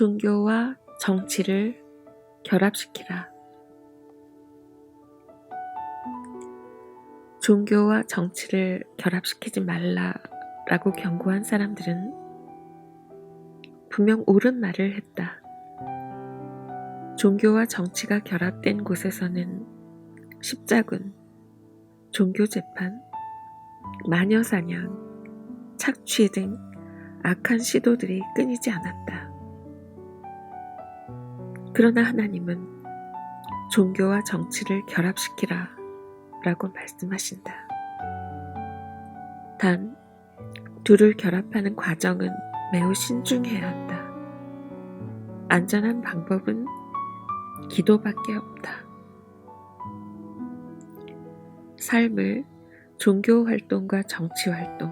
종교와 정치를 결합시키라. 종교와 정치를 결합시키지 말라라고 경고한 사람들은 분명 옳은 말을 했다. 종교와 정치가 결합된 곳에서는 십자군, 종교재판, 마녀사냥, 착취 등 악한 시도들이 끊이지 않았다. 그러나 하나님은 종교와 정치를 결합시키라 라고 말씀하신다. 단, 둘을 결합하는 과정은 매우 신중해야 한다. 안전한 방법은 기도밖에 없다. 삶을 종교 활동과 정치 활동,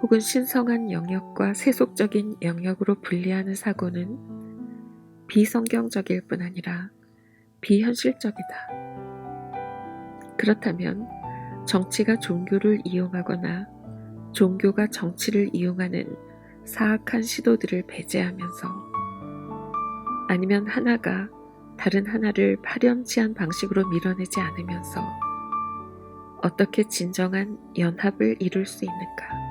혹은 신성한 영역과 세속적인 영역으로 분리하는 사고는 비성경적일 뿐 아니라 비현실적이다. 그렇다면 정치가 종교를 이용하거나 종교가 정치를 이용하는 사악한 시도들을 배제하면서, 아니면 하나가 다른 하나를 파렴치한 방식으로 밀어내지 않으면서 어떻게 진정한 연합을 이룰 수 있는가?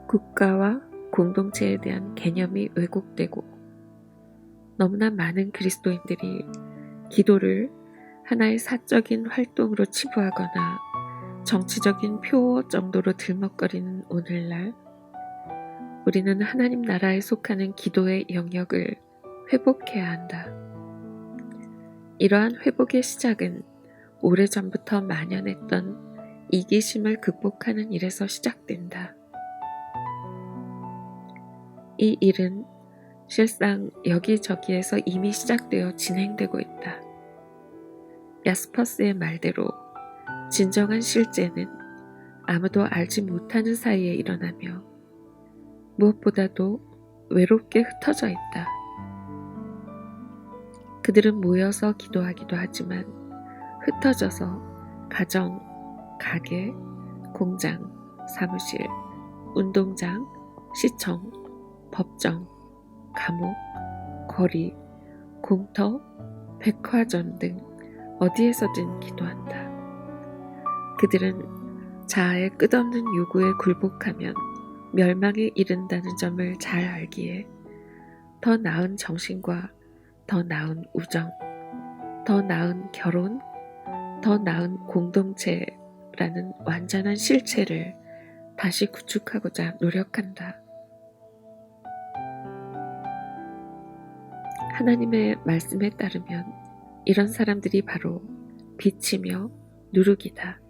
국가와 공동체에 대한 개념이 왜곡되고 너무나 많은 그리스도인들이 기도를 하나의 사적인 활동으로 치부하거나 정치적인 표어 정도로 들먹거리는 오늘날, 우리는 하나님 나라에 속하는 기도의 영역을 회복해야 한다. 이러한 회복의 시작은 오래전부터 만연했던 이기심을 극복하는 일에서 시작된다. 이 일은 실상 여기저기에서 이미 시작되어 진행되고 있다. 야스퍼스의 말대로 진정한 실제는 아무도 알지 못하는 사이에 일어나며 무엇보다도 외롭게 흩어져 있다. 그들은 모여서 기도하기도 하지만 흩어져서 가정, 가게, 공장, 사무실, 운동장, 시청, 법정, 감옥, 거리, 공터, 백화점 등 어디에서든 기도한다. 그들은 자아의 끝없는 요구에 굴복하면 멸망에 이른다는 점을 잘 알기에 더 나은 정신과 더 나은 우정, 더 나은 결혼, 더 나은 공동체라는 완전한 실체를 다시 구축하고자 노력한다. 하나님의 말씀에 따르면 이런 사람들이 바로 빛이며 누룩이다.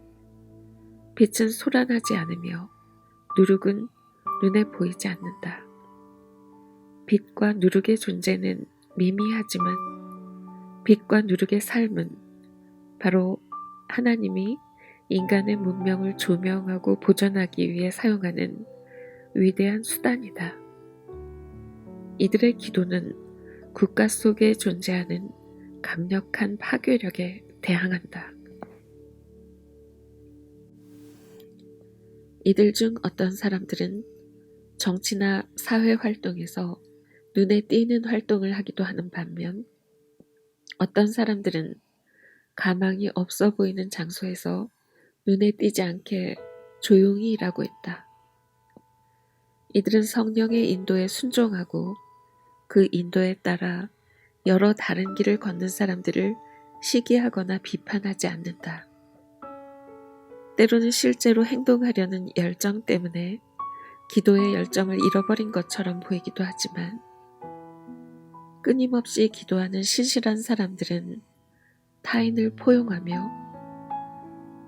빛은 솟아나지 않으며 누룩은 눈에 보이지 않는다. 빛과 누룩의 존재는 미미하지만 빛과 누룩의 삶은 바로 하나님이 인간의 문명을 조명하고 보존하기 위해 사용하는 위대한 수단이다. 이들의 기도는 국가 속에 존재하는 강력한 파괴력에 대항한다. 이들 중 어떤 사람들은 정치나 사회 활동에서 눈에 띄는 활동을 하기도 하는 반면, 어떤 사람들은 가망이 없어 보이는 장소에서 눈에 띄지 않게 조용히 일하고 있다. 이들은 성령의 인도에 순종하고 그 인도에 따라 여러 다른 길을 걷는 사람들을 시기하거나 비판하지 않는다. 때로는 실제로 행동하려는 열정 때문에 기도의 열정을 잃어버린 것처럼 보이기도 하지만, 끊임없이 기도하는 신실한 사람들은 타인을 포용하며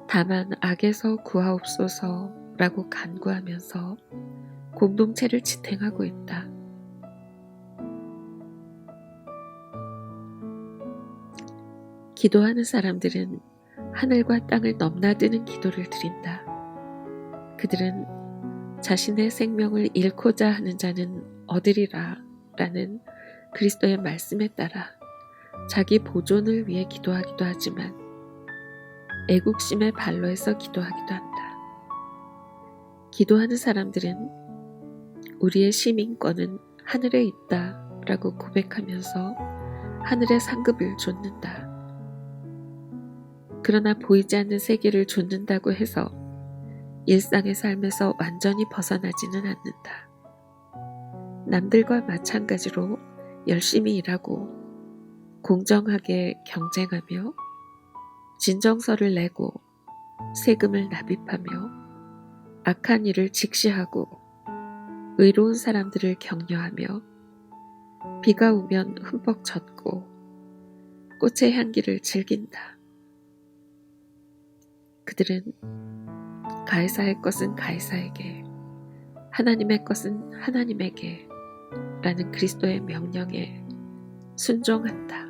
다만 악에서 구하옵소서라고 간구하면서 공동체를 지탱하고 있다. 기도하는 사람들은 하늘과 땅을 넘나드는 기도를 드린다. 그들은 자신의 생명을 잃고자 하는 자는 얻으리라 라는 그리스도의 말씀에 따라 자기 보존을 위해 기도하기도 하지만 애국심의 발로에서 기도하기도 한다. 기도하는 사람들은 우리의 시민권은 하늘에 있다 라고 고백하면서 하늘의 상급을 좇는다. 그러나 보이지 않는 세계를 좇는다고 해서 일상의 삶에서 완전히 벗어나지는 않는다. 남들과 마찬가지로 열심히 일하고 공정하게 경쟁하며 진정서를 내고 세금을 납입하며 악한 일을 직시하고 의로운 사람들을 격려하며 비가 오면 흠뻑 젖고 꽃의 향기를 즐긴다. 그들은 가이사의 것은 가이사에게, 하나님의 것은 하나님에게 라는 그리스도의 명령에 순종한다.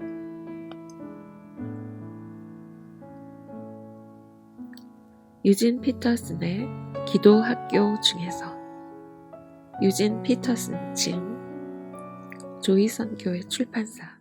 유진 피터슨의 기도 학교 중에서 유진 피터슨 진 조이선교회 출판사